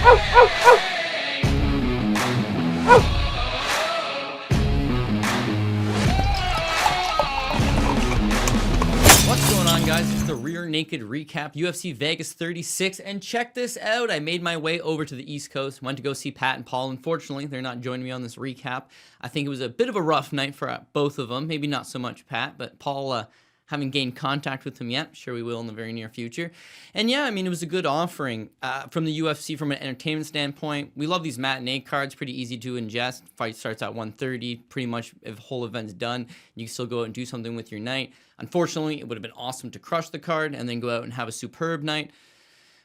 What's going on, guys? It's the Rear Naked Recap, UFC Vegas 36, and check this out. I made my way over to the East Coast, went to go see Pat and Paul. Unfortunately, they're not joining me on this recap. I think it was a bit of a rough night for both of them. Maybe not so much Pat, but Paul, haven't gained contact with him yet. Sure we will in the very near future. And yeah, I mean, it was a good offering from the UFC from an entertainment standpoint. We love these matinee cards, pretty easy to ingest. Fight starts at 1:30, pretty much if the whole event's done, you can still go out and do something with your night. Unfortunately, it would have been awesome to crush the card and then go out and have a superb night.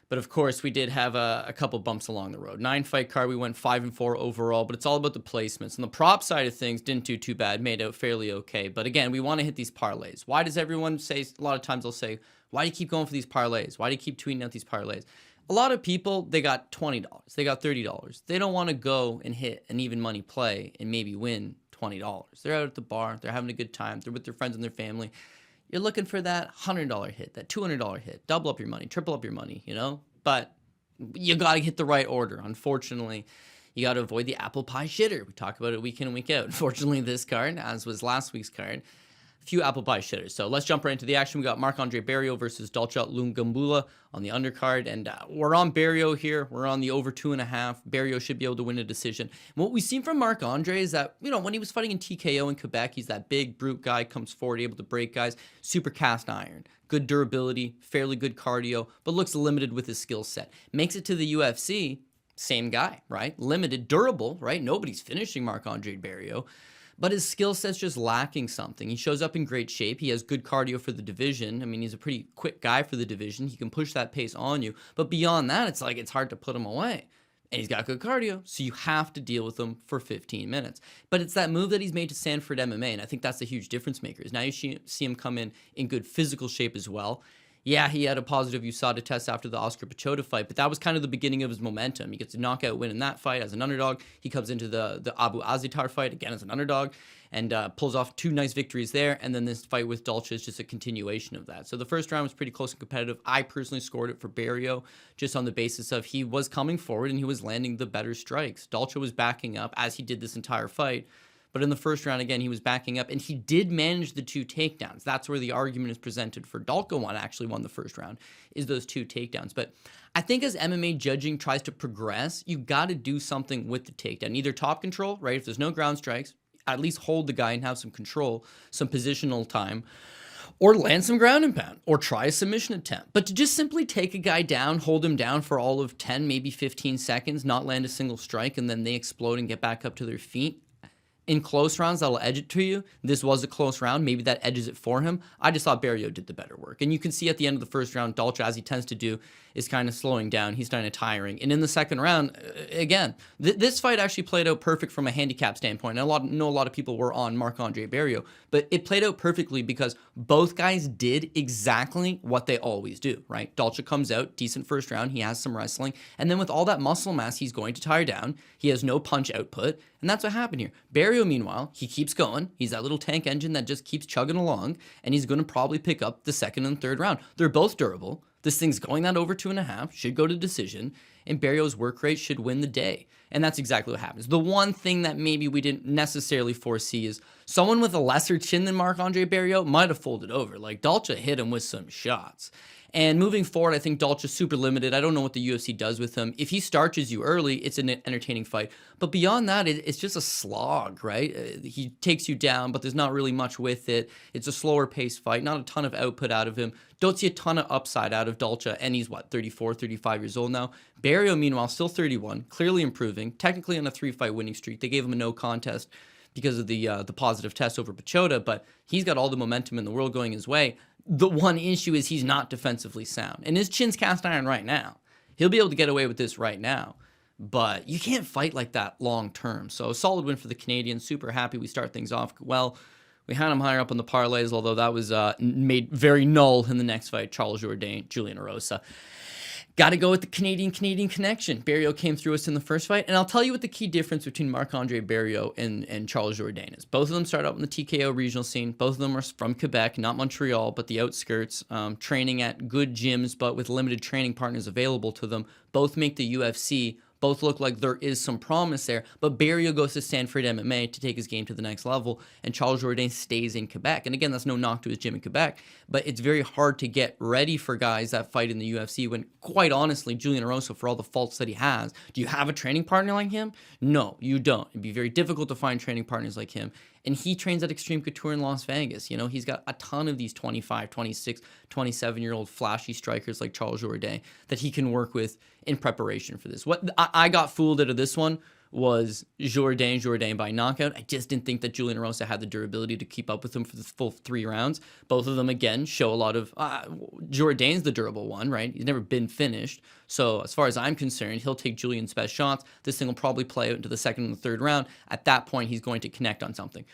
But of course, we did have a couple bumps along the road. 9-fight card, we went 5-4 overall, but it's all about the placements. And the prop side of things didn't do too bad, made out fairly okay. But again, we want to hit these parlays. Why does everyone say, a lot of times they'll say, why do you keep going for these parlays? Why do you keep tweeting out these parlays? A lot of people, they got $20, they got $30. They don't want to go and hit an even money play and maybe win $20. They're out at the bar, they're having a good time, they're with their friends and their family. You're looking for that $100 hit, that $200 hit, double up your money, triple up your money, you know? But you got to hit the right order. Unfortunately, you got to avoid the apple pie shitter. We talk about it week in and week out. Unfortunately, this card, as was last week's card, a few apple pie shitters. So let's jump right into the action. We got Marc-Andre Barriault versus Dalcha Lungiambula on the undercard. And we're on Barriault here. We're on the over 2.5. Barriault should be able to win a decision. And what we've seen from Marc-Andre is that, you know, when he was fighting in TKO in Quebec, he's that big, brute guy, comes forward, able to break guys. Super cast iron. Good durability, fairly good cardio, but looks limited with his skill set. Makes it to the UFC, same guy, right? Limited, durable, right? Nobody's finishing Marc-Andre Barriault. But his skill set's just lacking something. He shows up in great shape. He has good cardio for the division. I mean, he's a pretty quick guy for the division. He can push that pace on you. But beyond that, it's like it's hard to put him away. And he's got good cardio, so you have to deal with him for 15 minutes. But it's that move that he's made to Sanford MMA, and I think that's the huge difference maker. Is now you see him come in good physical shape as well. Yeah, he had a positive USADA test after the Oscar Pichota fight, but that was kind of the beginning of his momentum. He gets a knockout win in that fight as an underdog. He comes into the Abu Azitar fight, again as an underdog, and pulls off 2 nice victories there, and then this fight with Dalcha is just a continuation of that. So the first round was pretty close and competitive. I personally scored it for Barriault just on the basis of he was coming forward and he was landing the better strikes. Dalcha was backing up, as he did this entire fight. But in the first round, again, he was backing up, and he did manage the 2 takedowns. That's where the argument is presented for Dalcha actually won the first round, is those 2 takedowns. But I think as MMA judging tries to progress, you got to do something with the takedown. Either top control, right? If there's no ground strikes, at least hold the guy and have some control, some positional time, or land some ground and pound, or try a submission attempt. But to just simply take a guy down, hold him down for all of 10, maybe 15 seconds, not land a single strike, and then they explode and get back up to their feet, in close rounds, that'll edge it to you. This was a close round. Maybe that edges it for him. I just thought Barriault did the better work. And you can see at the end of the first round, Dalcha, as he tends to do, is kind of slowing down. He's kind of tiring. And in the second round, again, this fight actually played out perfect from a handicap standpoint. And I know a lot of people were on Marc-Andre Barriault, but it played out perfectly because both guys did exactly what they always do, right? Dalcha comes out, decent first round. He has some wrestling. And then with all that muscle mass, he's going to tire down. He has no punch output. And that's what happened here. Barriault, meanwhile, he keeps going. He's that little tank engine that just keeps chugging along, and he's going to probably pick up the second and third round. They're both durable. This thing's going that over 2.5, should go to decision, and Barriault's work rate should win the day. And that's exactly what happens. The one thing that maybe we didn't necessarily foresee is someone with a lesser chin than Marc-Andre Barriault might have folded over. Like, Dalcha hit him with some shots. And moving forward, I think Dalcha's super limited. I don't know what the UFC does with him. If he starches you early, it's an entertaining fight. But beyond that, it's just a slog, right? He takes you down, but there's not really much with it. It's a slower paced fight, not a ton of output out of him. Don't see a ton of upside out of Dalcha, and he's, 34, 35 years old now. Barriault, meanwhile, still 31, clearly improving, technically on a 3-fight winning streak. They gave him a no contest because of the positive test over Pichota, but he's got all the momentum in the world going his way. The one issue is he's not defensively sound, and his chin's cast iron right now. He'll be able to get away with this right now, but you can't fight like that long term. So solid win for the Canadians. Super happy we start things off well. We had him higher up on the parlays, although that was made very null in the next fight. Charles Jourdain, Julian Arosa. Got to go with the Canadian connection. Barriault came through us in the first fight, and I'll tell you what the key difference between Marc-Andre Barriault and Charles Jourdain is. Both of them started out in the TKO regional scene. Both of them are from Quebec, not Montreal, but the outskirts, training at good gyms, but with limited training partners available to them. Both make the UFC. Both look like there is some promise there, but Barriault goes to Stanford MMA to take his game to the next level, and Charles Jourdain stays in Quebec. And again, that's no knock to his gym in Quebec, but it's very hard to get ready for guys that fight in the UFC when, quite honestly, Julian Arosa, for all the faults that he has, do you have a training partner like him? No, you don't. It'd be very difficult to find training partners like him. And he trains at Extreme Couture in Las Vegas. You know, he's got a ton of these 25, 26, 27-year-old flashy strikers like Charles Jourdain that he can work with in preparation for this. What I got fooled out of this one was Jourdain by knockout. I just didn't think that Julian Arosa had the durability to keep up with him for the full 3 rounds. Both of them, again, show a lot of... Jourdain's the durable one, right? He's never been finished. So as far as I'm concerned, he'll take Julian's best shots. This thing will probably play out into the 2nd and the 3rd round. At that point, he's going to connect on something.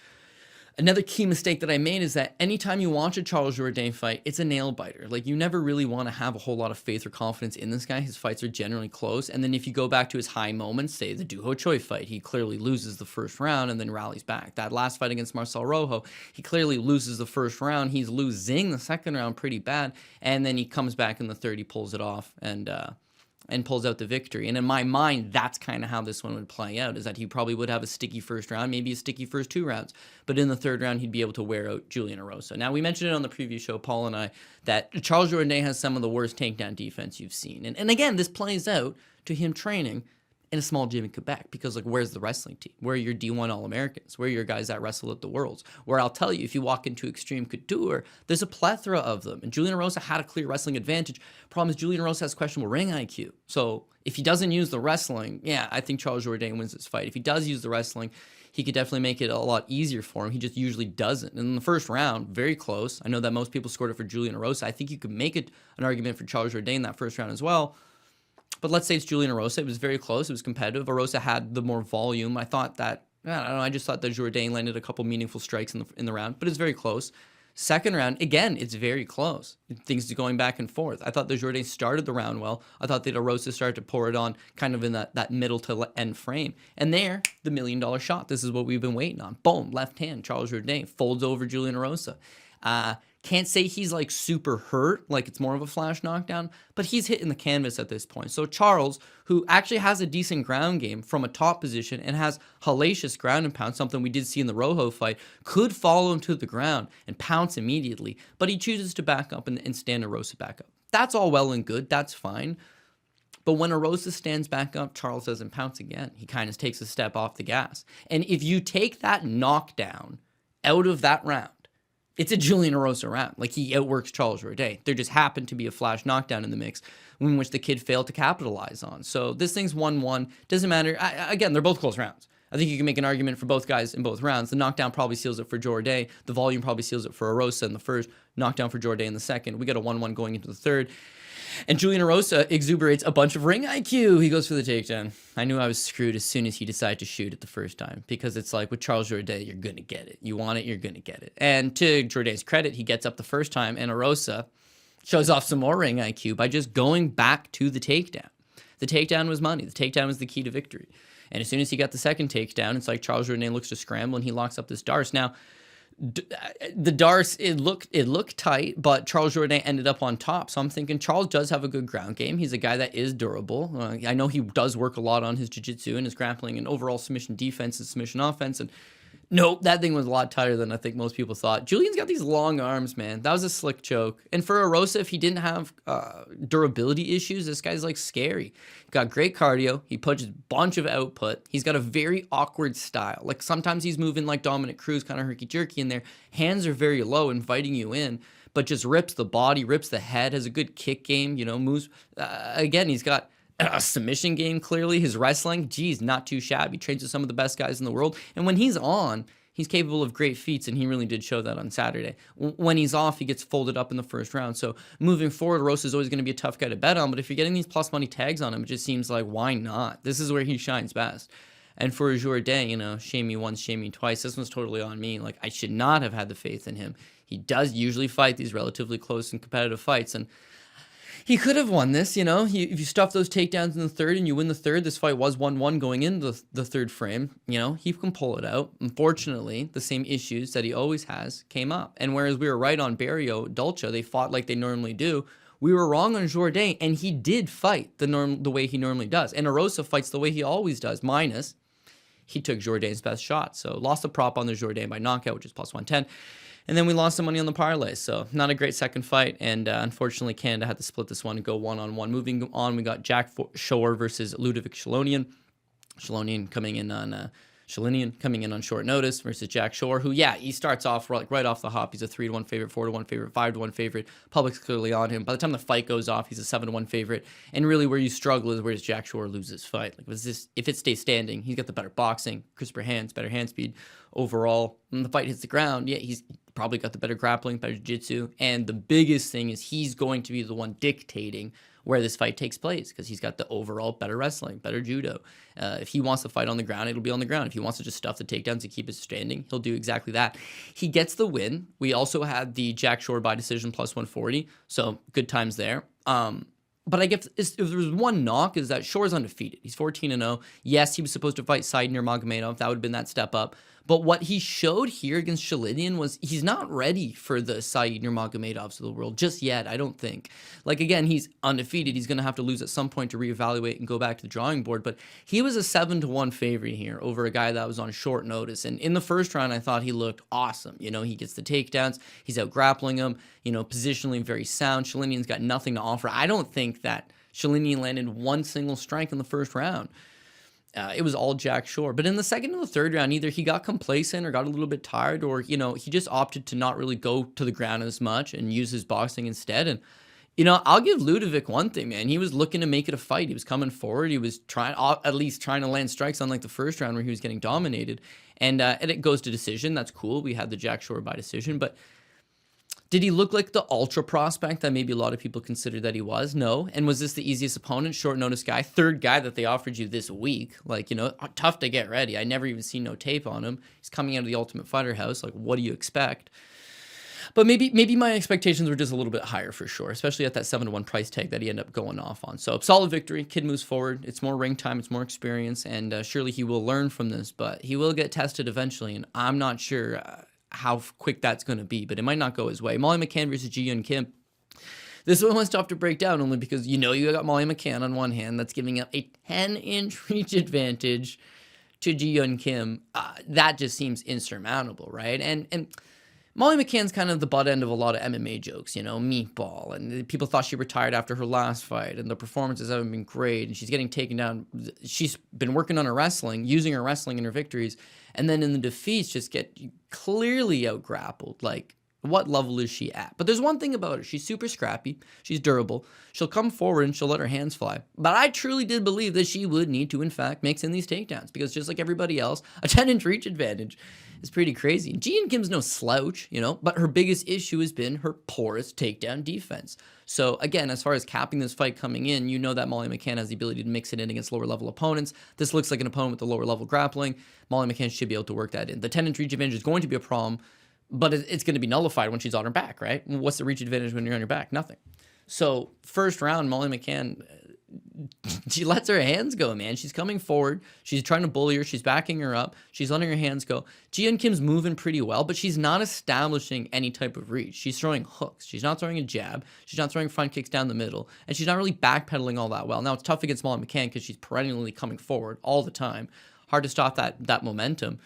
Another key mistake that I made is that anytime you watch a Charles Jourdain fight, it's a nail biter. Like, you never really want to have a whole lot of faith or confidence in this guy. His fights are generally close. And then if you go back to his high moments, say the Doo Ho Choi fight, he clearly loses the 1st round and then rallies back. That last fight against Marcel Rojo, he clearly loses the 1st round. He's losing the 2nd round pretty bad. And then he comes back in the 3rd, he pulls it off and pulls out the victory. And in my mind, that's kind of how this one would play out, is that he probably would have a sticky 1st round, maybe a sticky first 2 rounds. But in the 3rd round, he'd be able to wear out Julian Arosa. Now, we mentioned it on the preview show, Paul and I, that Charles Jourdain has some of the worst takedown defense you've seen. And again, this plays out to him training in a small gym in Quebec, because, like, where's the wrestling team? Where are your D1 All-Americans? Where are your guys that wrestle at the Worlds? Where I'll tell you, if you walk into Extreme Couture, there's a plethora of them. And Julian Arosa had a clear wrestling advantage. Problem is, Julian Arosa has questionable ring IQ. So if he doesn't use the wrestling, yeah, I think Charles Jourdain wins this fight. If he does use the wrestling, he could definitely make it a lot easier for him. He just usually doesn't. And in the 1st round, very close. I know that most people scored it for Julian Arosa. I think you could make it an argument for Charles Jourdain that 1st round as well. But let's say it's Julian Arosa. It was very close. It was competitive. Arosa had the more volume. I thought that, I don't know, I just thought that Jourdain landed a couple meaningful strikes in the round, but it's very close. 2nd round, again, it's very close. Things are going back and forth. I thought that Jourdain started the round well. I thought that Arosa started to pour it on kind of in that middle to end frame. And there, the $1 million shot. This is what we've been waiting on. Boom, left hand, Charles Jourdain folds over Julian Arosa. Can't say he's like super hurt, like it's more of a flash knockdown, but he's hitting the canvas at this point. So Charles, who actually has a decent ground game from a top position and has hellacious ground and pound, something we did see in the Rojo fight, could follow him to the ground and pounce immediately, but he chooses to back up and stand Arosa back up. That's all well and good, that's fine. But when Arosa stands back up, Charles doesn't pounce again. He kind of takes a step off the gas. And if you take that knockdown out of that round, it's a Julian Arosa round. Like, he outworks Charles Jourdain. There just happened to be a flash knockdown in the mix, in which the kid failed to capitalize on. So this thing's 1-1. Doesn't matter. Again, they're both close rounds. I think you can make an argument for both guys in both rounds. The knockdown probably seals it for Jourdain. The volume probably seals it for Arosa in the 1st. Knockdown for Jourdain in the 2nd. We got a 1-1 going into the 3rd. And Julian Arosa exuberates a bunch of ring IQ. He goes for the takedown. I knew I was screwed as soon as he decided to shoot it the 1st time, because it's like with Charles Jourdain, you're going to get it. You want it, you're going to get it. And to Jourdain's credit, he gets up the 1st time, and Arosa shows off some more ring IQ by just going back to the takedown. The takedown was money. The takedown was the key to victory. And as soon as he got the 2nd takedown, it's like Charles Jourdain looks to scramble, and he locks up this Darce. Now, the Darce, it looked tight, but Charles Jourdain ended up on top. So I'm thinking Charles does have a good ground game. He's a guy that is durable. I know he does work a lot on his jiu-jitsu and his grappling and overall submission defense and submission offense. And nope, that thing was a lot tighter than I think most people thought. Julian's got these long arms, man. That was a slick choke. And for Arosa, if he didn't have durability issues, this guy's like scary. Got great cardio. He punches a bunch of output. He's got a very awkward style. Like, sometimes he's moving like Dominic Cruz, kind of herky-jerky in there. Hands are very low, inviting you in, but just rips the body, rips the head, has a good kick game, moves. Again, he's got a submission game, clearly. His wrestling, geez, not too shabby. Trains with some of the best guys in the world. And when he's on, he's capable of great feats, and he really did show that on Saturday. When he's off, he gets folded up in the 1st round. So moving forward, Rosa is always going to be a tough guy to bet on, but if you're getting these plus money tags on him, it just seems like, why not? This is where he shines best. And for Jourdain, shame me once, shame me twice. This one's totally on me. Like, I should not have had the faith in him. He does usually fight these relatively close and competitive fights, and he could have won this, if you stuff those takedowns in the 3rd and you win the 3rd, this fight was 1-1 going into the 3rd frame, he can pull it out. Unfortunately, the same issues that he always has came up. And whereas we were right on Barriault, Dolce, they fought like they normally do, we were wrong on Jourdain, and he did fight the way he normally does. And Arosa fights the way he always does, minus he took Jourdain's best shot. So lost a prop on the Jourdain by knockout, which is plus 110. And then we lost some money on the parlay. So not a great second fight. And unfortunately, Canada had to split this one and go one-on-one. Moving on, we got Jack Shore versus Ludovic Shalinian. Shalinian coming in on short notice versus Jack Shore, who, yeah, he starts off right off the hop. He's a 3-1 favorite, 4-1 favorite, 5-1 favorite. Public's clearly on him. By the time the fight goes off, he's a 7-1 favorite. And really where you struggle is where does Jack Shore lose his fight? Like, if it stays standing, he's got the better boxing, crisper hands, better hand speed overall. When the fight hits the ground, yeah, he's probably got the better grappling, better jiu-jitsu. And the biggest thing is he's going to be the one dictating where this fight takes place because he's got the overall better wrestling, better judo. If he wants to fight on the ground, it'll be on the ground. If he wants to just stuff the takedowns to keep it standing, he'll do exactly that. He gets the win. We also had the Jack Shore by decision plus 140, so good times there. But I guess if there was one knock, is that Shore's undefeated. He's 14-0. Yes, he was supposed to fight Said Nurmagomedov. That would have been that step up. But what he showed here against Shalinian was he's not ready for the Said Nurmagomedovs of the world just yet, I don't think. Like, again, he's undefeated. He's going to have to lose at some point to reevaluate and go back to the drawing board. But he was a 7-1 favorite here over a guy that was on short notice. And in the first round, I thought he looked awesome. You know, he gets the takedowns. He's out grappling him. You know, positionally very sound. Shalinian's got nothing to offer. I don't think that Shalinian landed one single strike in the first round. It was all Jack Shore. But in the second and the third round, either he got complacent or got a little bit tired, or, you know, he just opted to not really go to the ground as much and use his boxing instead. And, you know, I'll give Ludovic one thing, man. He was looking to make it a fight. He was coming forward. He was at least trying to land strikes, unlike the first round where he was getting dominated. And it goes to decision. That's cool. We had the Jack Shore by decision. But did he look like the ultra prospect that maybe a lot of people considered that he was? No. And was this the easiest opponent? Short notice guy. Third guy that they offered you this week. Like, you know, tough to get ready. I never even seen no tape on him. He's coming out of the Ultimate Fighter house. Like, what do you expect? But maybe my expectations were just a little bit higher for sure, especially at that 7-1 price tag that he ended up going off on. So solid victory. Kid moves forward. It's more ring time. It's more experience. And surely he will learn from this. But he will get tested eventually. And I'm not sure how quick that's going to be, but it might not go his way. Molly McCann versus Ji-Yeon Kim. This one was tough to break down only because you know you got Molly McCann on one hand that's giving up a 10-inch reach advantage to Ji-Yeon Kim. That just seems insurmountable, right? And Molly McCann's kind of the butt end of a lot of MMA jokes, you know, meatball, and people thought she retired after her last fight, and the performances haven't been great, and she's getting taken down. She's been working on her wrestling, using her wrestling in her victories, and then in the defeats just get clearly out-grappled. Like, what level is she at? But there's one thing about her. She's super scrappy. She's durable. She'll come forward and she'll let her hands fly. But I truly did believe that she would need to, in fact, mix in these takedowns because just like everybody else, a 10-inch reach advantage is pretty crazy. And Ji-Yeon Kim's no slouch, you know, but her biggest issue has been her porous takedown defense. So again, as far as capping this fight coming in, you know that Molly McCann has the ability to mix it in against lower level opponents. This looks like an opponent with the lower level grappling. Molly McCann should be able to work that in. The 10-inch reach advantage is going to be a problem, but it's going to be nullified when she's on her back, right? What's the reach advantage when you're on your back? Nothing. So first round, Molly McCann, she lets her hands go, man. She's coming forward. She's trying to bully her. She's backing her up. She's letting her hands go. Ji-Yeon Kim's moving pretty well, but she's not establishing any type of reach. She's throwing hooks. She's not throwing a jab. She's not throwing front kicks down the middle. And she's not really backpedaling all that well. Now, it's tough against Molly McCann because she's perennially coming forward all the time. Hard to stop that momentum.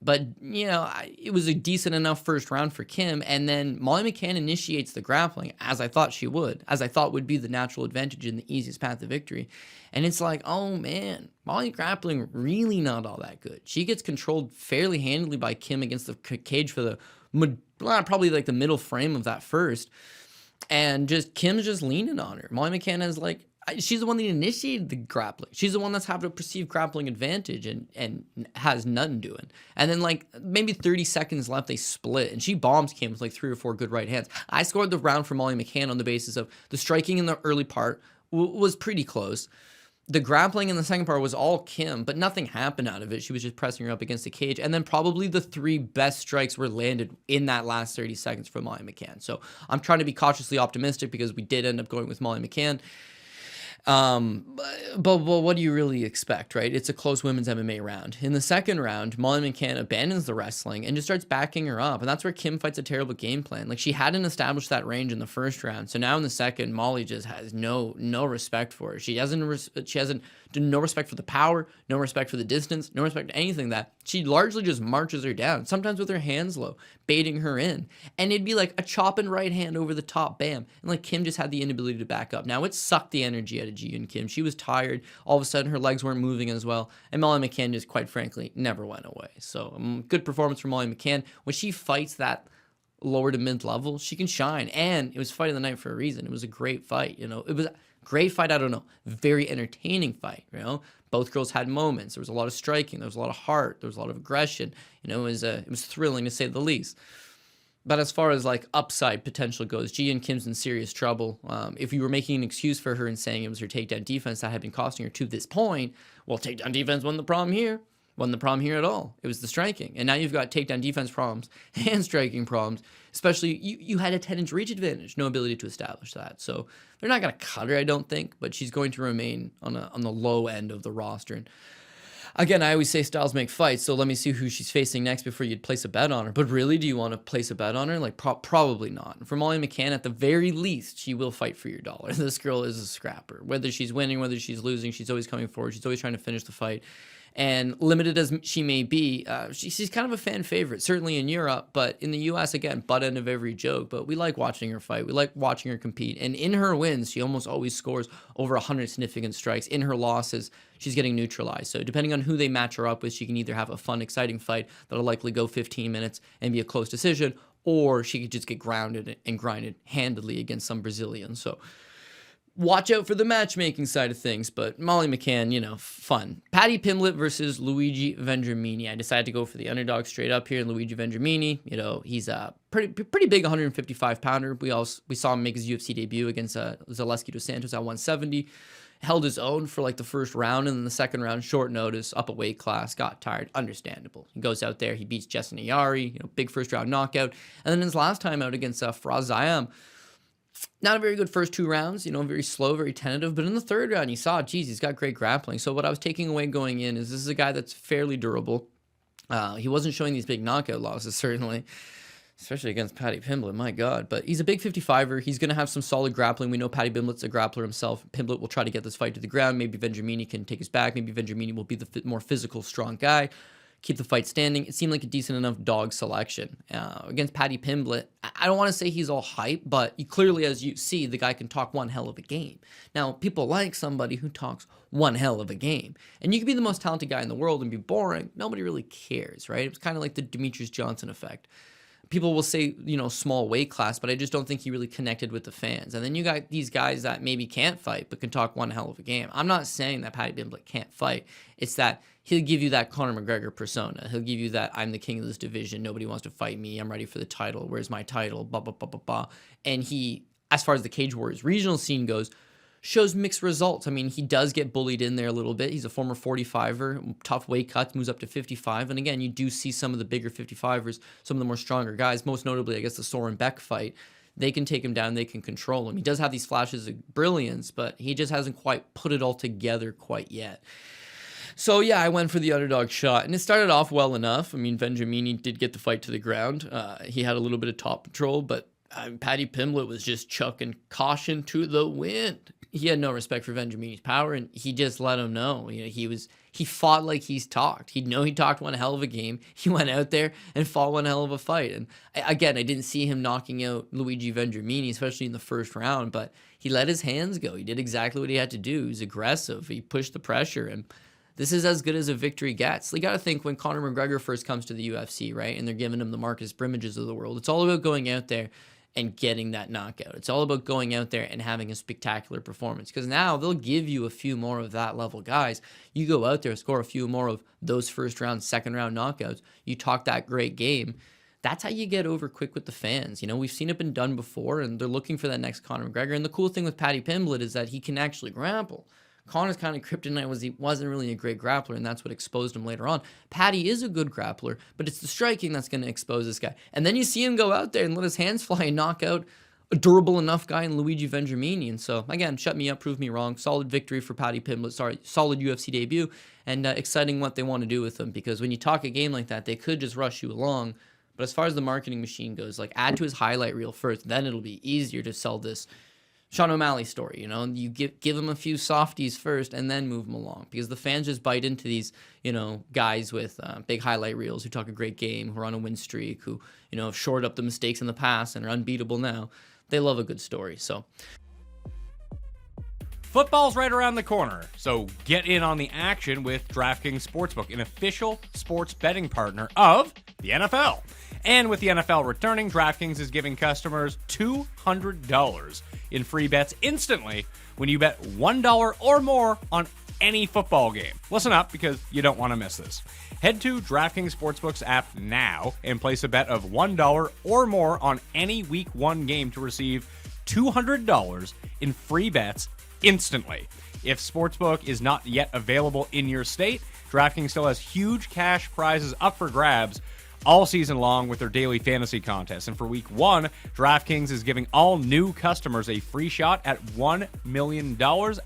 But, you know, it was a decent enough first round for Kim. And then Molly McCann initiates the grappling, as I thought she would, as I thought would be the natural advantage and the easiest path to victory. And it's like, oh, man, Molly grappling really not all that good. She gets controlled fairly handily by Kim against the cage for the probably like the middle frame of that first. And just Kim's just leaning on her. Molly McCann has like, she's the one that initiated the grappling. She's the one that's having a perceived grappling advantage and has none doing. And then like maybe 30 seconds left, they split and she bombs Kim with like 3 or 4 good right hands. I scored the round for Molly McCann on the basis of the striking in the early part was pretty close. The grappling in the second part was all Kim, but nothing happened out of it. She was just pressing her up against the cage. And then probably the 3 best strikes were landed in that last 30 seconds for Molly McCann. So I'm trying to be cautiously optimistic because we did end up going with Molly McCann. But what do you really expect, right? It's a close women's MMA round. In the second round, Molly McCann abandons the wrestling and just starts backing her up. And that's where Kim fights a terrible game plan. Like, she hadn't established that range in the first round. So now in the second, Molly just has no respect for her. She hasn't no respect for the power, no respect for the distance, no respect to anything. That she largely just marches her down, sometimes with her hands low, baiting her in. And it'd be like a chop and right hand over the top, bam. And like, Kim just had the inability to back up. Now it sucked the energy out of Ji and Kim. She was tired. All of a sudden her legs weren't moving as well. And Molly McCann just, quite frankly, never went away. So good performance from Molly McCann. When she fights that lower to mid level, she can shine. And it was fight of the night for a reason. It was a great fight. You know, it was a great fight. I don't know, very entertaining fight. You know, both girls had moments. There was a lot of striking. There was a lot of heart. There was a lot of aggression. You know, it was thrilling to say the least. But as far as like upside potential goes, Ji and Kim's in serious trouble. If you were making an excuse for her and saying it was her takedown defense that had been costing her to this point, well, takedown defense wasn't the problem here. Wasn't the problem here at all. It was the striking. And now you've got takedown defense problems and striking problems. Especially, you had a 10-inch reach advantage. No ability to establish that. So they're not going to cut her, I don't think. But she's going to remain on the low end of the roster. And again, I always say styles make fights. So let me see who she's facing next before you'd place a bet on her. But really, do you want to place a bet on her? Like, probably not. For Molly McCann, at the very least, she will fight for your dollar. This girl is a scrapper. Whether she's winning, whether she's losing, she's always coming forward. She's always trying to finish the fight. And limited as she may be, she's kind of a fan favorite, certainly in Europe, but in the U.S., again, butt end of every joke. But we like watching her fight. We like watching her compete. And in her wins, she almost always scores over 100 significant strikes. In her losses, she's getting neutralized. So depending on who they match her up with, she can either have a fun, exciting fight that'll likely go 15 minutes and be a close decision, or she could just get grounded and grinded handedly against some Brazilian. So watch out for the matchmaking side of things, but Molly McCann, you know, fun. Paddy Pimblett versus Luigi Vendramini. I decided to go for the underdog straight up here. Luigi Vendramini, you know, he's a pretty big 155-pounder. We saw him make his UFC debut against Zaleski dos Santos at 170. Held his own for like the first round, and then the second round, short notice, up a weight class, got tired. Understandable. He goes out there, he beats Justin Ayari, you know, big first round knockout. And then his last time out against Faraz Zayam, not a very good first two rounds, you know, very slow, very tentative. But in the third round, you saw, geez, he's got great grappling. So what I was taking away going in is this is a guy that's fairly durable. He wasn't showing these big knockout losses, certainly, especially against Paddy Pimblett, my God. But he's a big 55er. He's going to have some solid grappling. We know Paddy Pimblett's a grappler himself. Pimblett will try to get this fight to the ground. Maybe Vendramini can take his back. Maybe Vendramini will be the more physical, strong guy. Keep the fight standing. It seemed like a decent enough dog selection. Against Paddy Pimblett, I don't want to say he's all hype, but clearly, as you see, the guy can talk one hell of a game. Now, people like somebody who talks one hell of a game. And you can be the most talented guy in the world and be boring. Nobody really cares, right? It's kind of like the Demetrius Johnson effect. People will say, you know, small weight class, but I just don't think he really connected with the fans. And then you got these guys that maybe can't fight, but can talk one hell of a game. I'm not saying that Paddy Pimblett can't fight. It's that he'll give you that Conor McGregor persona. He'll give you that I'm the king of this division. Nobody wants to fight me. I'm ready for the title. Where's my title? Blah, blah, blah, blah, blah. And he, as far as the Cage Warriors regional scene goes, shows mixed results. I mean, he does get bullied in there a little bit. He's a former 45er, tough weight cuts, moves up to 55. And again, you do see some of the bigger 55ers, some of the more stronger guys, most notably, I guess, the Soren Beck fight. They can take him down. They can control him. He does have these flashes of brilliance, but he just hasn't quite put it all together quite yet. So, yeah, I went for the underdog shot, and it started off well enough. I mean, Vendramini did get the fight to the ground. He had a little bit of top control, but Paddy Pimblett was just chucking caution to the wind. He had no respect for Vendramini's power, and he just let him know. You know, he fought like he's talked. He'd know he talked one hell of a game. He went out there and fought one hell of a fight. And again, I didn't see him knocking out Luigi Vendramini, especially in the first round, but he let his hands go. He did exactly what he had to do. He was aggressive. He pushed the pressure, and this is as good as a victory gets. You got to think when Conor McGregor first comes to the UFC, right, and they're giving him the Marcus Brimmages of the world, it's all about going out there and getting that knockout. It's all about going out there and having a spectacular performance, because now they'll give you a few more of that level guys. You go out there, score a few more of those first round, second round knockouts. You talk that great game. That's how you get over quick with the fans. You know, we've seen it been done before, and they're looking for that next Conor McGregor. And the cool thing with Paddy Pimblett is that he can actually grapple. Conor's kind of kryptonite was he wasn't really a great grappler, and that's what exposed him later on. Paddy is a good grappler, but it's the striking that's going to expose this guy. And then you see him go out there and let his hands fly and knock out a durable enough guy in Luigi Vendramini. And so, again, shut me up, prove me wrong. Solid victory for Paddy Pimblett. Solid UFC debut. And exciting what they want to do with him. Because when you talk a game like that, they could just rush you along. But as far as the marketing machine goes, like, add to his highlight reel first. Then it'll be easier to sell this Sean O'Malley story, you know. You give him a few softies first and then move him along, because the fans just bite into these, you know, guys with big highlight reels who talk a great game, who are on a win streak, who, you know, have shored up the mistakes in the past and are unbeatable now. They love a good story. So football's right around the corner, so get in on the action with DraftKings Sportsbook, an official sports betting partner of the NFL. And with the NFL returning, DraftKings is giving customers $200 in free bets instantly when you bet $1 or more on any football game. Listen up, because you don't want to miss this. Head to DraftKings Sportsbook's app now and place a bet of $1 or more on any Week 1 game to receive $200 in free bets instantly. If Sportsbook is not yet available in your state, DraftKings still has huge cash prizes up for grabs all season long with their daily fantasy contest. And for Week 1, DraftKings is giving all new customers a free shot at $1 million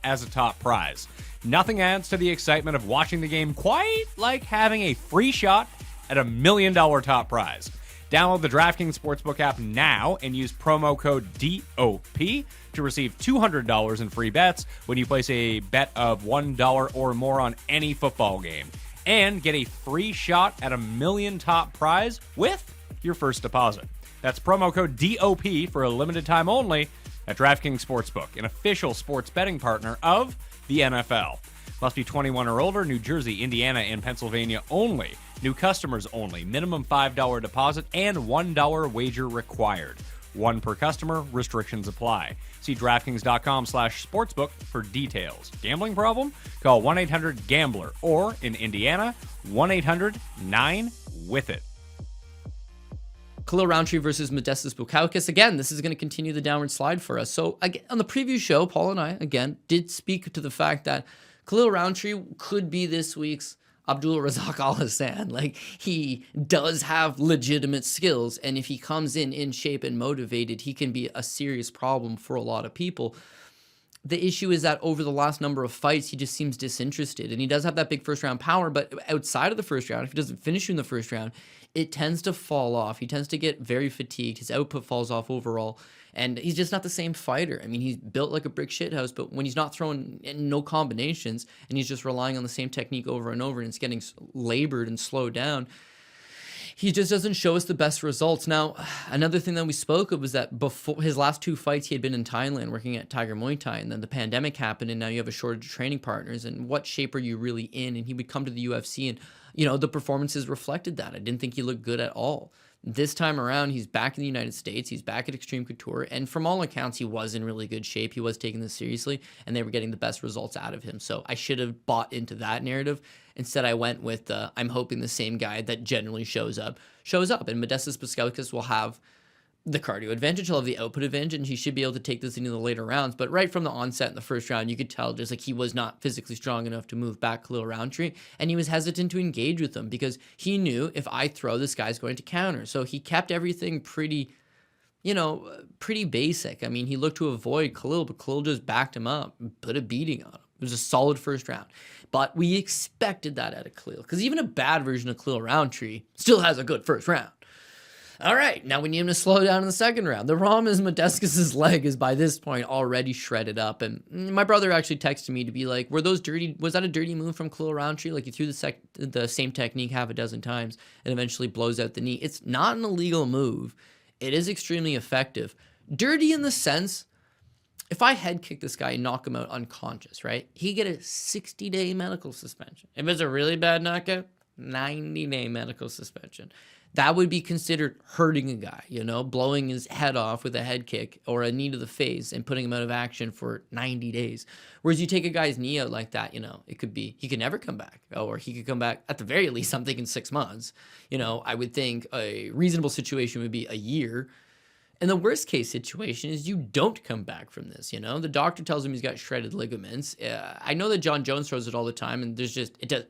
as a top prize. Nothing adds to the excitement of watching the game quite like having a free shot at $1 million top prize. Download the DraftKings Sportsbook app now and use promo code DOP to receive $200 in free bets when you place a bet of $1 or more on any football game. And get a free shot at $1 million top prize with your first deposit. That's promo code DOP for a limited time only at DraftKings Sportsbook, an official sports betting partner of the NFL. Must be 21 or older, New Jersey, Indiana, and Pennsylvania only. New customers only. Minimum $5 deposit and $1 wager required. One per customer. Restrictions apply. See DraftKings.com/sportsbook for details. Gambling problem? Call 1-800-GAMBLER or, in Indiana, 1-800-9-WITH-IT. Khalil Roundtree versus Modestas Bukauskas. Again, this is going to continue the downward slide for us. So again, on the preview show, Paul and I, again, did speak to the fact that Khalil Roundtree could be this week's Abdul Razak Al Hassan. Like, he does have legitimate skills, and if he comes in shape and motivated, he can be a serious problem for a lot of people. The issue is that over the last number of fights, he just seems disinterested, and he does have that big first round power, but outside of the first round, if he doesn't finish in the first round, it tends to fall off. He tends to get very fatigued. His output falls off overall. And he's just not the same fighter. I mean, he's built like a brick shithouse, but when he's not throwing no combinations and he's just relying on the same technique over and over and it's getting labored and slowed down, he just doesn't show us the best results. Now, another thing that we spoke of was that before his last 2 fights, he had been in Thailand working at Tiger Muay Thai, and then the pandemic happened, and now you have a shortage of training partners, and what shape are you really in? And he would come to the UFC, and, you know, the performances reflected that. I didn't think he looked good at all. This time around, he's back in the United States. He's back at Extreme Couture. And from all accounts, he was in really good shape. He was taking this seriously, and they were getting the best results out of him. So I should have bought into that narrative. Instead, I went with, I'm hoping the same guy that generally shows up. And Modestas Bukauskas will have the cardio advantage. He'll have the output advantage, and he should be able to take this into the later rounds. But right from the onset in the first round, you could tell just like he was not physically strong enough to move back Khalil Roundtree, and he was hesitant to engage with him because he knew if I throw, this guy's going to counter. So he kept everything pretty basic. I mean, he looked to avoid Khalil, but Khalil just backed him up and put a beating on him. It was a solid first round. But we expected that out of Khalil, because even a bad version of Khalil Roundtree still has a good first round. All right, now we need him to slow down in the second round. The problem is Modestas' leg is by this point already shredded up. And my brother actually texted me to be like, was that a dirty move from Khalil Roundtree? Like, he threw the same technique half a dozen times and eventually blows out the knee. It's not an illegal move. It is extremely effective. Dirty in the sense, if I head kick this guy and knock him out unconscious, right? He get a 60-day medical suspension. If it's a really bad knockout, 90-day medical suspension. That would be considered hurting a guy, you know, blowing his head off with a head kick or a knee to the face and putting him out of action for 90 days. Whereas you take a guy's knee out like that, you know, it could be, he could never come back, or he could come back at the very least, I'm thinking 6 months. You know, I would think a reasonable situation would be a year. And the worst case situation is you don't come back from this, you know. The doctor tells him he's got shredded ligaments. I know that John Jones throws it all the time, and there's just, it does.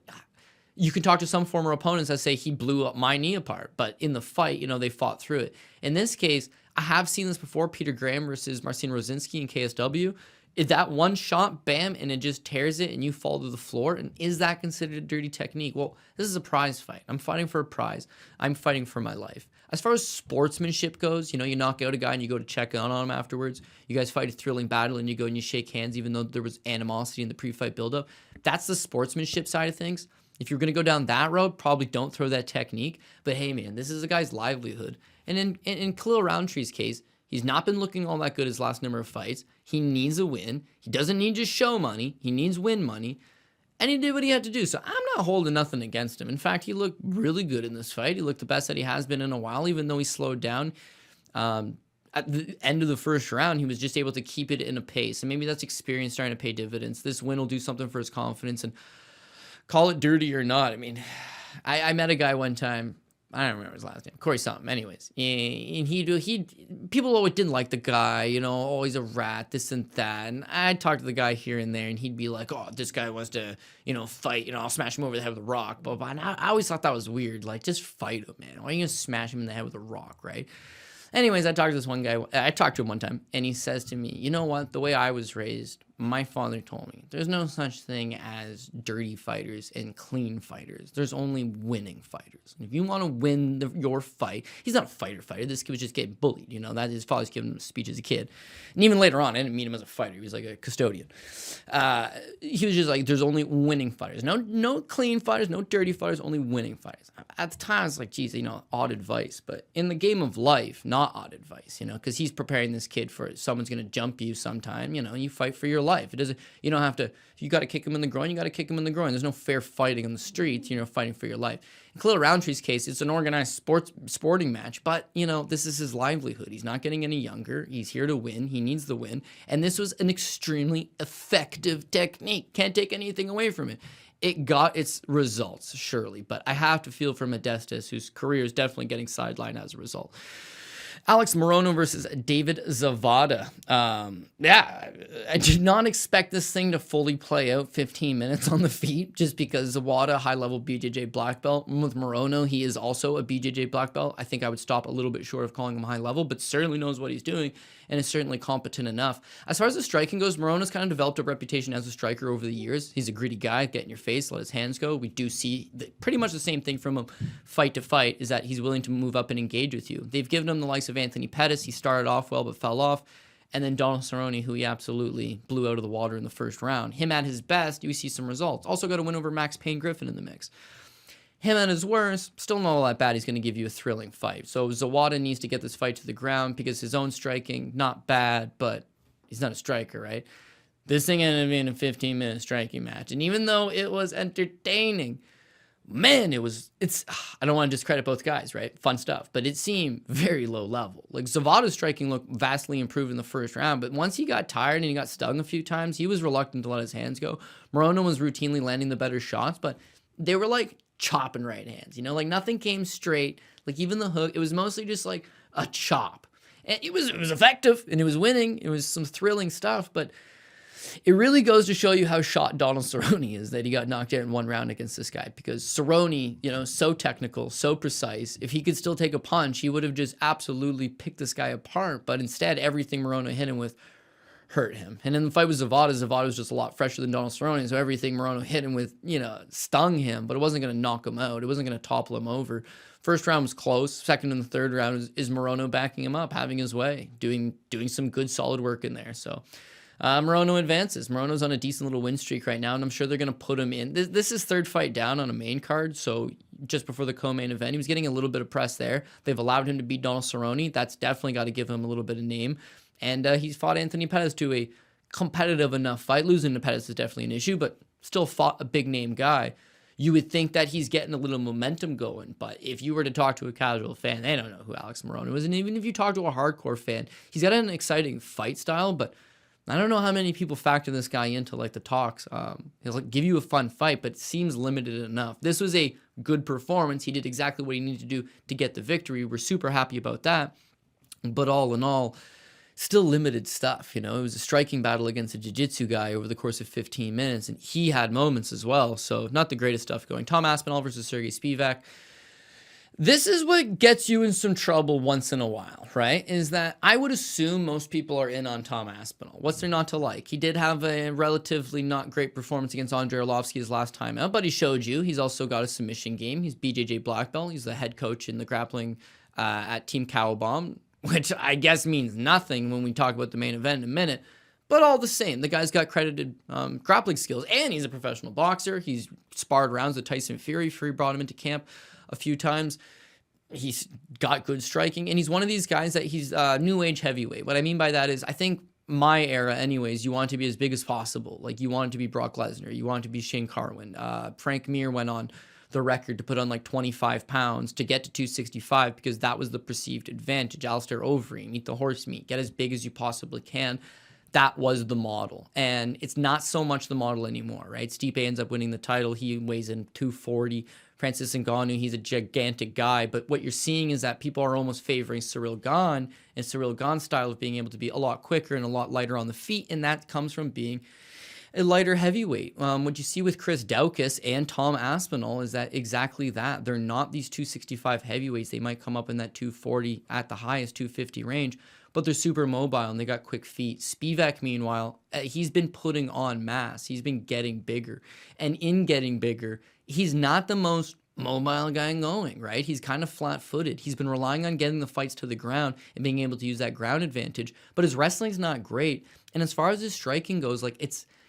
You can talk to some former opponents that say he blew up my knee apart, but in the fight, you know, they fought through it. In this case, I have seen this before, Peter Graham versus Marcin Rosinski in KSW. Is that one shot, bam, and it just tears it and you fall to the floor? And is that considered a dirty technique? Well, this is a prize fight. I'm fighting for a prize. I'm fighting for my life. As far as sportsmanship goes, you knock out a guy and you go to check on him afterwards. You guys fight a thrilling battle and you go and you shake hands even though there was animosity in the pre-fight buildup. That's the sportsmanship side of things. If you're going to go down that road, probably don't throw that technique. But hey, man, this is a guy's livelihood. And in Khalil Roundtree's case, he's not been looking all that good his last number of fights. He needs a win. He doesn't need just show money. He needs win money. And he did what he had to do. So I'm not holding nothing against him. In fact, he looked really good in this fight. He looked the best that he has been in a while, even though he slowed down. At the end of the first round, he was just able to keep it in a pace. And maybe that's experience starting to pay dividends. This win will do something for his confidence. And call it dirty or not. I mean, I met a guy one time. I don't remember his last name. Corey something. Anyways, and he people always didn't like the guy, oh, he's a rat, this and that. And I'd talk to the guy here and there, and he'd be like, oh, this guy wants to, fight, I'll smash him over the head with a rock, blah, blah. And I always thought that was weird. Like, just fight him, man. Why are you going to smash him in the head with a rock, right? Anyways, I talked to this one guy. I talked to him one time, and he says to me, you know what? The way I was raised, my father told me, there's no such thing as dirty fighters and clean fighters. There's only winning fighters. And if you want to win your fight, he's not a fighter. This kid was just getting bullied. That his father's giving him a speech as a kid. And even later on, I didn't meet him as a fighter. He was like a custodian. He was just like, there's only winning fighters. No clean fighters, no dirty fighters, only winning fighters. At the time, I was like, geez, odd advice. But in the game of life, not odd advice, because he's preparing this kid for someone's going to jump you sometime, you fight for your life. It doesn't, you don't have to, you got to kick him in the groin, you got to kick him in the groin. There's no fair fighting on the streets, fighting for your life. In Khalil Roundtree's case, it's an organized sporting match, but, this is his livelihood. He's not getting any younger. He's here to win. He needs the win. And this was an extremely effective technique. Can't take anything away from it. It got its results, surely, but I have to feel for Modestas, whose career is definitely getting sidelined as a result. Alex Morono versus David Zawada. I did not expect this thing to fully play out 15 minutes on the feet just because Zawada, high-level BJJ black belt. And with Morono, he is also a BJJ black belt. I think I would stop a little bit short of calling him high-level, but certainly knows what he's doing and is certainly competent enough. As far as the striking goes, Morono's kind of developed a reputation as a striker over the years. He's a gritty guy, get in your face, let his hands go. We do see pretty much the same thing from him fight to fight, is that he's willing to move up and engage with you. They've given him the likes of Anthony Pettis. He started off well but fell off. And then Donald Cerrone, who he absolutely blew out of the water in the first round. Him at his best, you see some results. Also got a win over Max Payne Griffin in the mix. Him at his worst, still not all that bad. He's going to give you a thrilling fight. So Zawada needs to get this fight to the ground because his own striking, not bad, but he's not a striker, right? This thing ended up being a 15-minute striking match. And even though it was entertaining, man, I don't want to discredit both guys, right? Fun stuff. But it seemed very low level. Like, Zawada's striking looked vastly improved in the first round, but once he got tired and he got stung a few times, he was reluctant to let his hands go. Morono was routinely landing the better shots, but they were like chopping right hands, like nothing came straight. Like, even the hook, it was mostly just like a chop. And it was effective and it was winning. It was some thrilling stuff, but it really goes to show you how shot Donald Cerrone is that he got knocked out in one round against this guy, because Cerrone, so technical, so precise. If he could still take a punch, he would have just absolutely picked this guy apart. But instead, everything Morono hit him with hurt him. And in the fight with Zawada was just a lot fresher than Donald Cerrone, so everything Morono hit him with, stung him, but it wasn't going to knock him out. It wasn't going to topple him over. First round was close. Second and the third round is Morono backing him up, having his way, doing some good, solid work in there. So Morono advances. Morono's on a decent little win streak right now, and I'm sure they're going to put him in. This is third fight down on a main card, so just before the co-main event, he was getting a little bit of press there. They've allowed him to beat Donald Cerrone. That's definitely got to give him a little bit of name. And he's fought Anthony Pettis to a competitive enough fight. Losing to Pettis is definitely an issue, but still fought a big-name guy. You would think that he's getting a little momentum going, but if you were to talk to a casual fan, they don't know who Alex Morono is. And even if you talk to a hardcore fan, he's got an exciting fight style, but I don't know how many people factor this guy into like the talks. He'll give you a fun fight, but it seems limited enough. This was a good performance. He did exactly what he needed to do to get the victory. We're super happy about that. But all in all, still limited stuff. It was a striking battle against a jiu-jitsu guy over the course of 15 minutes, and he had moments as well. So not the greatest stuff going. Tom Aspinall versus Sergey Spivak. This is what gets you in some trouble once in a while, right? Is that I would assume most people are in on Tom Aspinall. What's there not to like? He did have a relatively not great performance against Andrei Arlovski his last time out, but he showed you he's also got a submission game. He's BJJ black belt. He's the head coach in the grappling at Team Cowabomb, which I guess means nothing when we talk about the main event in a minute. But all the same, the guy's got credited grappling skills, and he's a professional boxer. He's sparred rounds with Tyson Fury. Fury brought him into camp a few times. He's got good striking, and he's one of these guys that he's new age heavyweight. What I mean by that is, I think my era anyways, you want to be as big as possible. Like, you want it to be Brock Lesnar. You want it to be Shane Carwin. Frank Mir went on the record to put on like 25 pounds to get to 265 because that was the perceived advantage. Alistair Overeem, eat the horse meat, get as big as you possibly can. That was the model, and it's not so much the model anymore, right? Stipe ends up winning the title. He weighs in 240. Francis Ngannou, he's a gigantic guy, but what you're seeing is that people are almost favoring Cyril Gane and Cyril Gane's style of being able to be a lot quicker and a lot lighter on the feet, and that comes from being a lighter heavyweight. What you see with Chris Daukaus and Tom Aspinall is that exactly that. They're not these 265 heavyweights. They might come up in that 240 at the highest 250 range, but they're super mobile and they got quick feet. Spivak, meanwhile, he's been putting on mass. He's been getting bigger. And in getting bigger, he's not the most mobile guy going, right? He's kind of flat-footed. He's been relying on getting the fights to the ground and being able to use that ground advantage, but his wrestling's not great. And as far as his striking goes, like,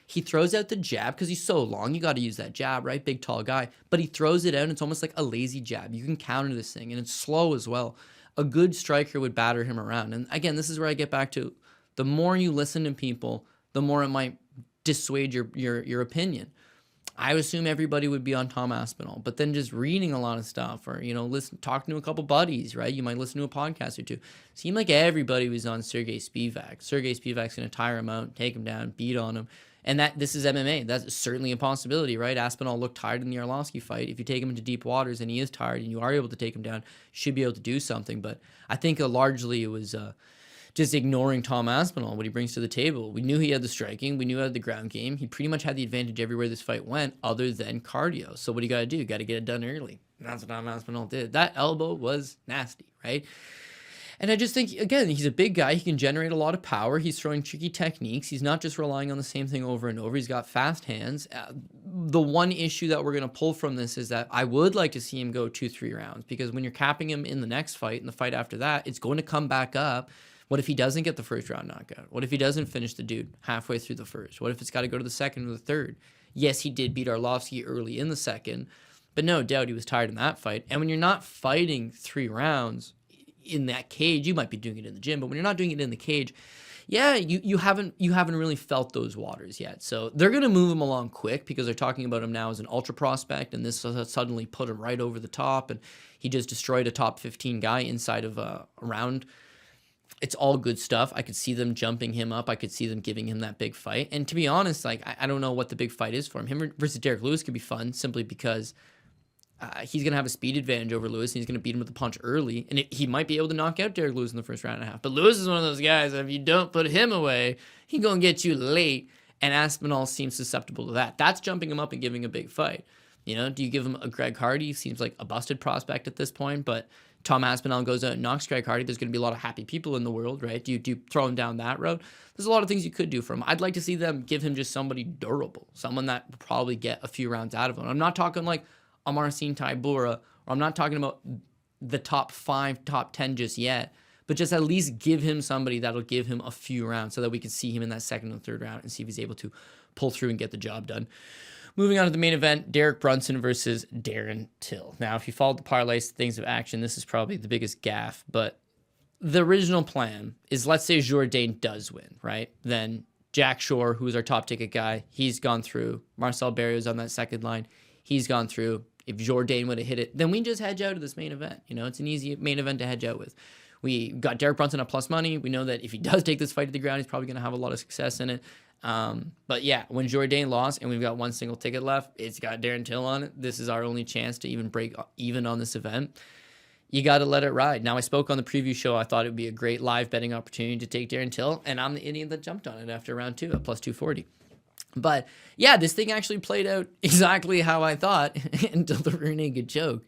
he throws out the jab because he's so long. You got to use that jab, right? Big, tall guy. But he throws it out, and it's almost like a lazy jab. You can counter this thing, and it's slow as well. A good striker would batter him around. And again, this is where I get back to the more you listen to people, the more it might dissuade your opinion. I assume everybody would be on Tom Aspinall, but then just reading a lot of stuff or, talking to a couple buddies, right? You might listen to a podcast or two. Seemed like everybody was on Sergey Spivak. Sergey Spivak's going to tire him out, take him down, beat on him. And this is MMA. That's certainly a possibility, right? Aspinall looked tired in the Arlovski fight. If you take him into deep waters and he is tired and you are able to take him down, you should be able to do something. But I think largely it was just ignoring Tom Aspinall, what he brings to the table. We knew he had the striking. We knew he had the ground game. He pretty much had the advantage everywhere this fight went other than cardio. So what do you got to do? You got to get it done early. And that's what Tom Aspinall did. That elbow was nasty, right? And I just think, again, he's a big guy. He can generate a lot of power. He's throwing tricky techniques. He's not just relying on the same thing over and over. He's got fast hands. The one issue that we're going to pull from this is that I would like to see him go 2-3 rounds, because when you're capping him in the next fight and the fight after that, it's going to come back up. What if he doesn't get the first round knockout? What if he doesn't finish the dude halfway through the first? What if it's got to go to the second or the third? Yes, he did beat Arlovski early in the second, but no doubt he was tired in that fight. And when you're not fighting 3 rounds in that cage, you might be doing it in the gym, but when you're not doing it in the cage, yeah, you haven't really felt those waters yet. So they're going to move him along quick because they're talking about him now as an ultra prospect, and this suddenly put him right over the top, and he just destroyed a top 15 guy inside of a round. It's all good stuff. I could see them jumping him up. I could see them giving him that big fight. And to be honest, like, I don't know what the big fight is for him. Him versus Derek Lewis could be fun simply because he's going to have a speed advantage over Lewis, and he's going to beat him with a punch early. And he might be able to knock out Derek Lewis in the first round and a half. But Lewis is one of those guys that if you don't put him away, he's going to get you late. And Aspinall seems susceptible to that. That's jumping him up and giving a big fight. Do you give him a Greg Hardy? Seems like a busted prospect at this point, but Tom Aspinall goes out and knocks Greg Hardy. There's going to be a lot of happy people in the world, right? Do you throw him down that road? There's a lot of things you could do for him. I'd like to see them give him just somebody durable, someone that will probably get a few rounds out of him. I'm not talking like Amarcine Tybura, or I'm not talking about the top 5, top 10 just yet, but just at least give him somebody that'll give him a few rounds so that we can see him in that second and third round and see if he's able to pull through and get the job done. Moving on to the main event, Derek Brunson versus Darren Till. Now, if you followed the parlays, things of action, this is probably the biggest gaffe, but the original plan is, let's say Jourdain does win, right? Then Jack Shore, who's our top ticket guy, he's gone through. Marcel Barriault's on that second line. He's gone through. If Jourdain would have hit it, then we just hedge out of this main event. It's an easy main event to hedge out with. We got Derek Brunson at plus money. We know that if he does take this fight to the ground, he's probably going to have a lot of success in it. But yeah, when Jourdain lost and we've got one single ticket left, it's got Darren Till on it. This is our only chance to even break even on this event. You got to let it ride. Now, I spoke on the preview show. I thought it would be a great live betting opportunity to take Darren Till, and I'm the idiot that jumped on it after round 2 at plus 240. But yeah, this thing actually played out exactly how I thought until the rear naked choke.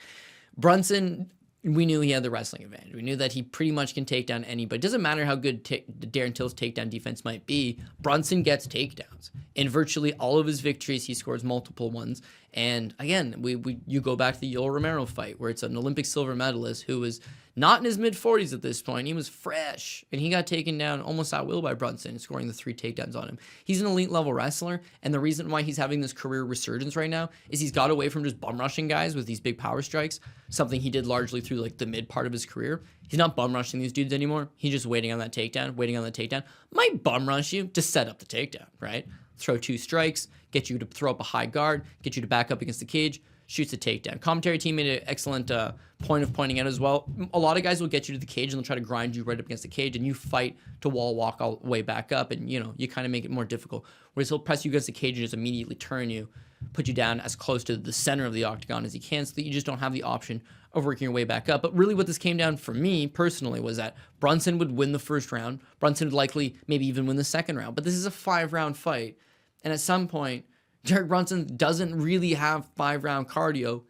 Brunson we knew he had the wrestling advantage. We knew that he pretty much can take down anybody. It doesn't matter how good Darren Till's takedown defense might be. Brunson gets takedowns. In virtually all of his victories, he scores multiple ones. And again, you go back to the Yoel Romero fight, where it's an Olympic silver medalist who was not in his mid-40s at this point. He was fresh, and he got taken down almost at will by Brunson, scoring the 3 takedowns on him. He's an elite-level wrestler, and the reason why he's having this career resurgence right now is he's got away from just bum-rushing guys with these big power strikes, something he did largely through like the mid part of his career. He's not bum-rushing these dudes anymore. He's just waiting on that takedown. Might bum-rush you to set up the takedown, right? Throw 2 strikes, get you to throw up a high guard, get you to back up against the cage, shoots a takedown. Commentary team made an excellent point of pointing out as well. A lot of guys will get you to the cage and they'll try to grind you right up against the cage, and you fight to wall walk all the way back up, and you kind of make it more difficult. Whereas he'll press you against the cage and just immediately turn you, put you down as close to the center of the octagon as he can, so that you just don't have the option of working your way back up. But really what this came down for me personally was that Brunson would win the first round. Brunson would likely maybe even win the second round. But this is a 5-round fight. And at some point, Derek Brunson doesn't really have 5-round cardio.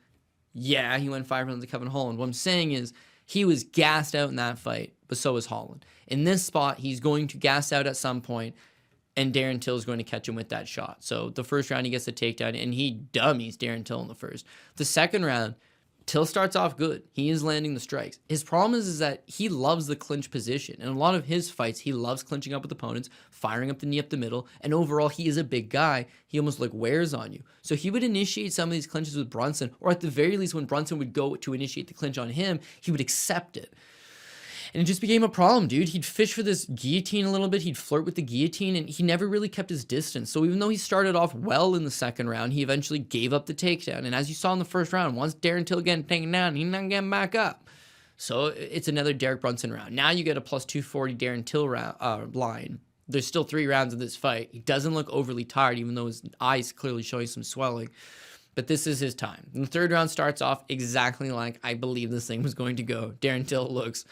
Yeah, he went 5 rounds to Kevin Holland. What I'm saying is he was gassed out in that fight, but so was Holland. In this spot, he's going to gas out at some point, and Darren Till is going to catch him with that shot. So the first round, he gets the takedown, and he dummies Darren Till in the first. The second round, Till starts off good. He is landing the strikes. His problem is that he loves the clinch position. In a lot of his fights, he loves clinching up with opponents, firing up the knee up the middle, and overall, he is a big guy. He almost like wears on you. So he would initiate some of these clinches with Brunson, or at the very least, when Brunson would go to initiate the clinch on him, he would accept it. And it just became a problem, dude. He'd fish for this guillotine a little bit. He'd flirt with the guillotine, and he never really kept his distance. So even though he started off well in the second round, he eventually gave up the takedown. And as you saw in the first round, once Darren Till getting taken down, he's not getting back up. So it's another Derek Brunson round. Now you get a plus 240 Darren Till line. There's still 3 rounds of this fight. He doesn't look overly tired, even though his eyes clearly showing some swelling. But this is his time. And the third round starts off exactly like I believe this thing was going to go. Darren Till looks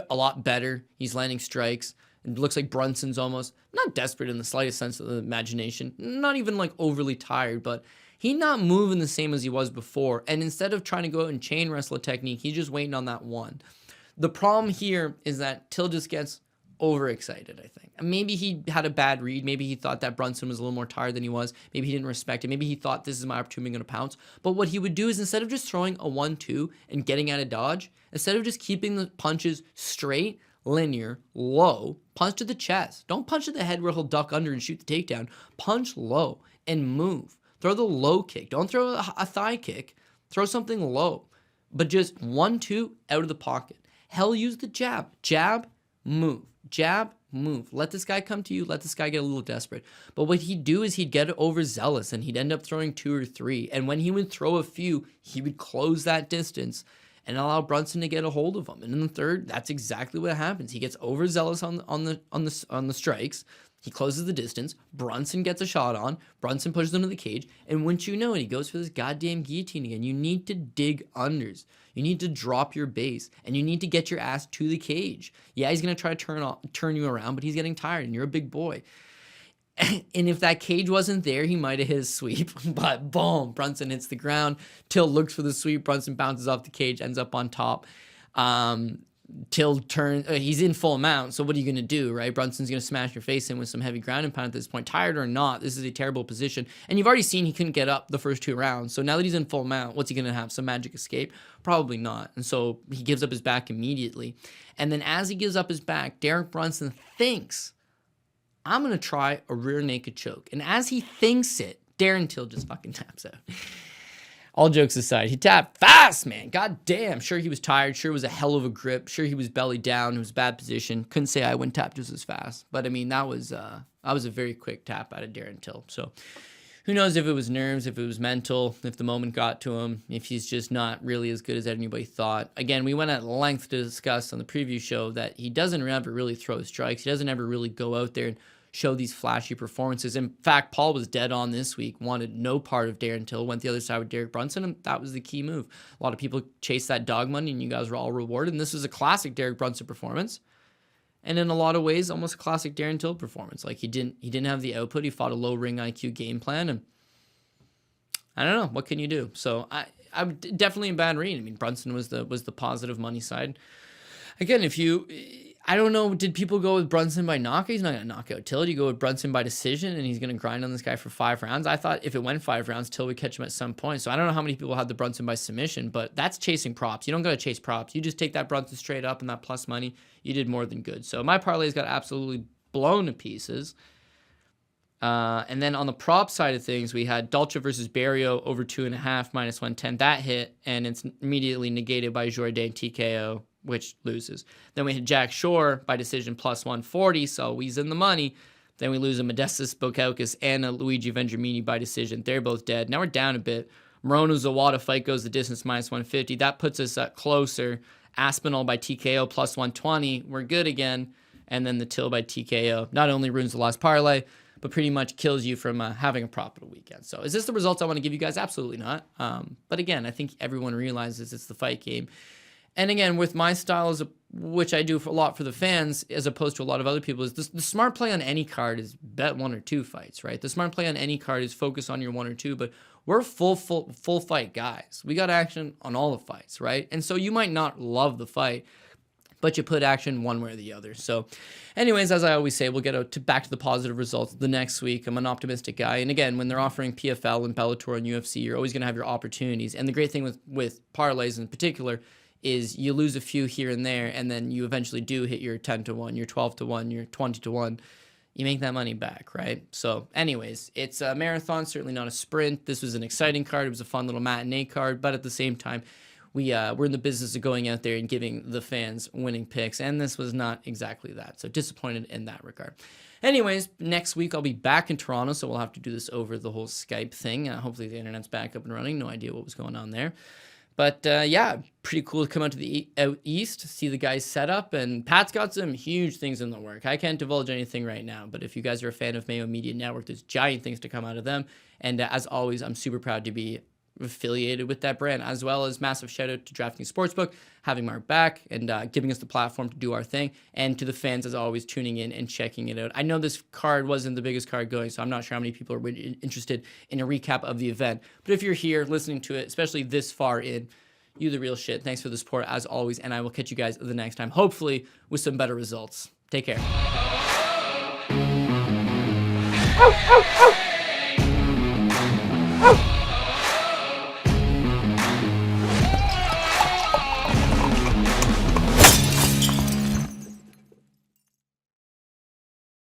a lot better. He's landing strikes. It looks like Brunson's almost not desperate in the slightest sense of the imagination. Not even like overly tired, but he's not moving the same as he was before. And instead of trying to go out and chain wrestle a technique, he's just waiting on that one. The problem here is that Till just gets overexcited, I think. Maybe he had a bad read. Maybe he thought that Brunson was a little more tired than he was. Maybe he didn't respect it. Maybe he thought this is my opportunity, I'm going to pounce. But what he would do is instead of just throwing a 1-2 and getting out of dodge, instead of just keeping the punches straight, linear, low, punch to the chest. Don't punch to the head where he'll duck under and shoot the takedown. Punch low and move. Throw the low kick. Don't throw a thigh kick. Throw something low. But just 1-2 out of the pocket. Hell, use the jab. Jab, move. Jab, move. Let this guy come to you. Let this guy get a little desperate. But what he'd do is he'd get overzealous and he'd end up throwing 2 or 3. And when he would throw a few, he would close that distance and allow Brunson to get a hold of him. And in the third, that's exactly what happens. He gets overzealous on the strikes. He closes the distance. Brunson gets a shot on. Brunson pushes him to the cage. And wouldn't you know it, he goes for this goddamn guillotine again. You need to dig unders. You need to drop your base. And you need to get your ass to the cage. Yeah, he's going to try to turn you around, but he's getting tired, and you're a big boy. And if that cage wasn't there, he might have hit his sweep. But boom, Brunson hits the ground. Till looks for the sweep. Brunson bounces off the cage, ends up on top. Till turns, he's in full mount, so what are you going to do, right? Brunson's going to smash your face in with some heavy ground and pound at this point. Tired or not, this is a terrible position. And you've already seen he couldn't get up the first 2 rounds, so now that he's in full mount, what's he going to have? Some magic escape? Probably not. And so he gives up his back immediately. And then as he gives up his back, Derek Brunson thinks, I'm going to try a rear naked choke. And as he thinks it, Darren Till just fucking taps out. All jokes aside, he tapped fast, man. God damn. Sure, he was tired. Sure, it was a hell of a grip. Sure, he was belly down. It was a bad position. Couldn't say I wouldn't tap just as fast. But, I mean, that was a very quick tap out of Darren Till. So, who knows if it was nerves, if it was mental, if the moment got to him, if he's just not really as good as anybody thought. Again, we went at length to discuss on the preview show that he doesn't ever really throw strikes. He doesn't ever really go out there and show these flashy performances. In fact, Paul was dead on this week, wanted no part of Darren Till, went the other side with Derek Brunson, and that was the key move. A lot of people chased that dog money, and you guys were all rewarded, and this was a classic Derek Brunson performance, and in a lot of ways, almost a classic Darren Till performance. Like, he didn't have the output, he fought a low ring IQ game plan, and I don't know, what can you do? So, definitely a bad read. I mean, Brunson was the positive money side. Again, I don't know, did people go with Brunson by knockout? He's not going to knock out Till. Do you go with Brunson by decision and he's going to grind on this guy for 5 rounds? I thought if it went 5 rounds, Till would catch him at some point. So I don't know how many people had the Brunson by submission, but that's chasing props. You don't got to chase props. You just take that Brunson straight up and that plus money. You did more than good. So my parlays got absolutely blown to pieces. And then on the prop side of things, we had Dalby versus Barriault over 2.5 -110. That hit, and it's immediately negated by Jourdain TKO, which loses. Then we had Jack Shore by decision plus 140, so he's in the money. Then we lose a Modestus Bukauskas and a Luigi Vendramini by decision. They're both dead. Now we're down a bit. Morono Zawada fight goes the distance -150. That puts us closer. Aspinall by TKO plus 120. We're good again. And then the Till by TKO not only ruins the last parlay, but pretty much kills you from having a profitable weekend. So is this the results I want to give you guys? Absolutely not. But again, I think everyone realizes it's the fight game. And again, with my style, which I do a lot for the fans, as opposed to a lot of other people, is the smart play on any card is bet 1 or 2 fights, right? The smart play on any card is focus on your 1 or 2, but we're full fight guys. We got action on all the fights, right? And so you might not love the fight, but you put action one way or the other. So anyways, as I always say, we'll get back to the positive results the next week. I'm an optimistic guy. And again, when they're offering PFL and Bellator and UFC, you're always going to have your opportunities. And the great thing with parlays in particular is you lose a few here and there, and then you eventually do hit your 10-1, your 12-1, your 20-1. You make that money back, right? So anyways, it's a marathon, certainly not a sprint. This was an exciting card. It was a fun little matinee card, but at the same time, we're in the business of going out there and giving the fans winning picks, and this was not exactly that. So disappointed in that regard. Anyways, next week I'll be back in Toronto, so we'll have to do this over the whole Skype thing. Hopefully the internet's back up and running. No idea what was going on there. But yeah, pretty cool to come out to the out east, see the guys set up, and Pat's got some huge things in the work. I can't divulge anything right now, but if you guys are a fan of Mayo Media Network, there's giant things to come out of them. And as always, I'm super proud to be affiliated with that brand, as well as massive shout out to DraftKings Sportsbook, having Mark back and giving us the platform to do our thing, and to the fans as always tuning in and checking it out. I know this card wasn't the biggest card going, so I'm not sure how many people are interested in a recap of the event, but if you're here listening to it, especially this far in, you the real shit. Thanks for the support as always, and I will catch you guys the next time, hopefully with some better results. Take care. Oh!